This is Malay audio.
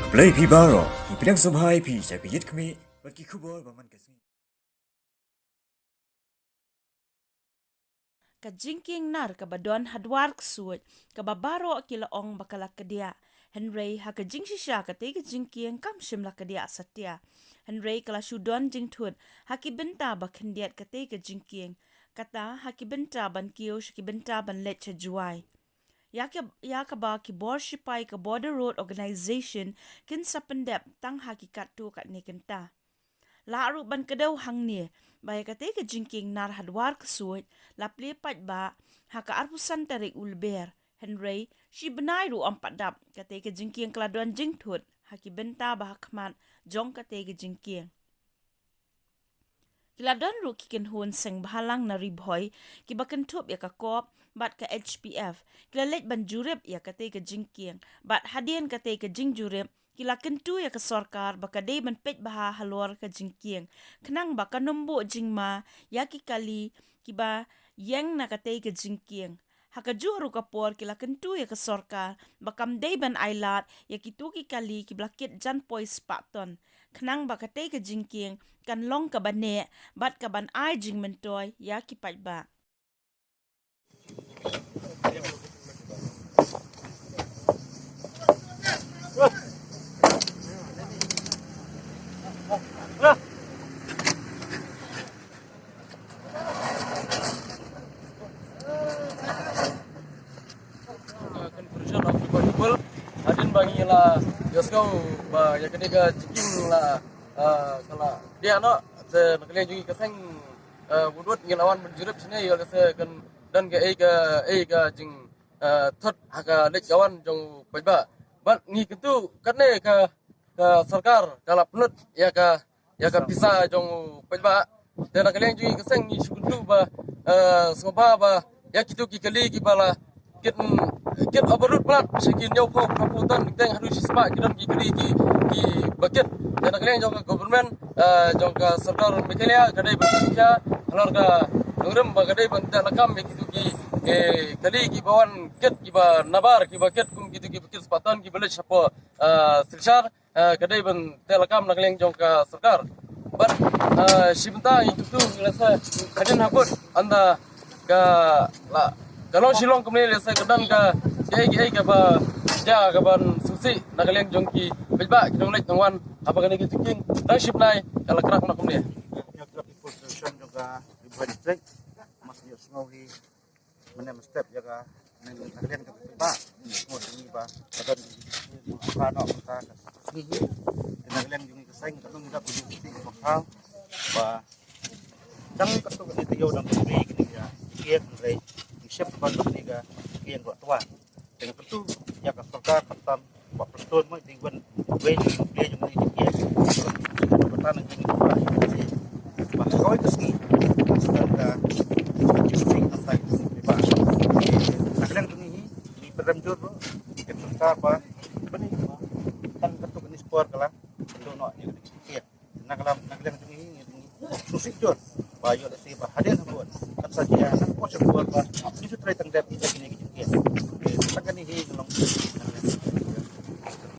Play Pibaro, Ipinang Subhai Pi, Sapiyit Kami, Bakikubo, Baman Kasi. Kajingking nar kabadon hadwark suot kababaro kilaong bakalak kedia. Henry hakajing sisya kate kajingking kam shimla kedia satya. Henry kala shudon jing tut haki benta bakendiat kate kajingking. Kata haki benta ban kiyo shaki benta ban leche juai. Yakaba ki borshipai ka Border Road Organization kin sapendep tang hakikat tu kat nekenta. Laru ban kedau hang ni, baya kate ke jingking nar hadwar kesuit, lap lepat ba, haka arpusan tarik ulber. Henry, si benai ru ampat dap, kate ke jingking keladuan jingtut, haki benta bah hakmat, jong kate ke jingking. Kiladan ru kikin hun seng bahalang na ribhoy, kibakan tup ya ka kop, bat ka HPF, kilalet ban jurip ya kate ke jingking, bat hadian kate ke jing jurip, kila kentu ya ke sorkar baka day ban pet baha halor ke jingking, kenang baka numbu jingma, ya ki kali, kiba yang na kate ke jingking. Haka juhru kapor kila kentu ya ke sorkar, bakam day ban ailat, ya kituki kali kiblakit jan pois pakton. Kenang baka te ke jingking, kan long ka bane, bat ka ban ai jing mentoy, ya ki pat ba. Conversion of people adin bagi la yosko ba ya kene ga ciking la kala dia no se nakle jugi kaseng budut ngelawan menjurip sini ya se kan dan ga jing thot haka lek kawan jong paiba ban ni kentu karne ka sarkar kala penut ya ka pisa jong paiba dan nakle jugi kaseng ni sukuntu ba soba ba ya kitu ki kali ki bala kit abarut plat sekin nyau ko kaputan teng harus sispa kidan ki baket dan kalian jong government jong ka sarkar mekelia kadai bersikya halor ka nurem ba kadai banta lakam kitu ki kali ki bawan kit ki ba nabar ki baket kum kitu ki baket sepatan ki balik siapa silshar kadai ban telakam nak kalian jong ka sarkar bar sibenta itu ngelasa kadin hakut anda ka la kalau silong kemudian saya kedan ka ka ba ja ka ban susi nak kalian jongki bejba kita mulai tangwan apa kena kita ciking dan ship nai kalau kerak nak kemudian ya people station juga di buat district masih sengawi menem step jaga nak kalian ka bejba semua ini ba kedan di kano kita sini nak kalian jungi keseng ketemu kita punya sini bakal ba dang ketuk itu yo dang beri gini ya kiek mulai siap bantu niga kian gua tua dengan tentu ya ka sarkar katan wa preston mo tingwan wen dia jung ni kian bertan ng tua ba kau itu sini sedang ka sing antai ba naklan tu ni peram jor bo ke sarkar ba bani ba kan ketuk ni sport kala do no ni kian naklan tu ni susik jor ba yo si ba hadin buat saja nak ko sebuah ba ni try tang dap ini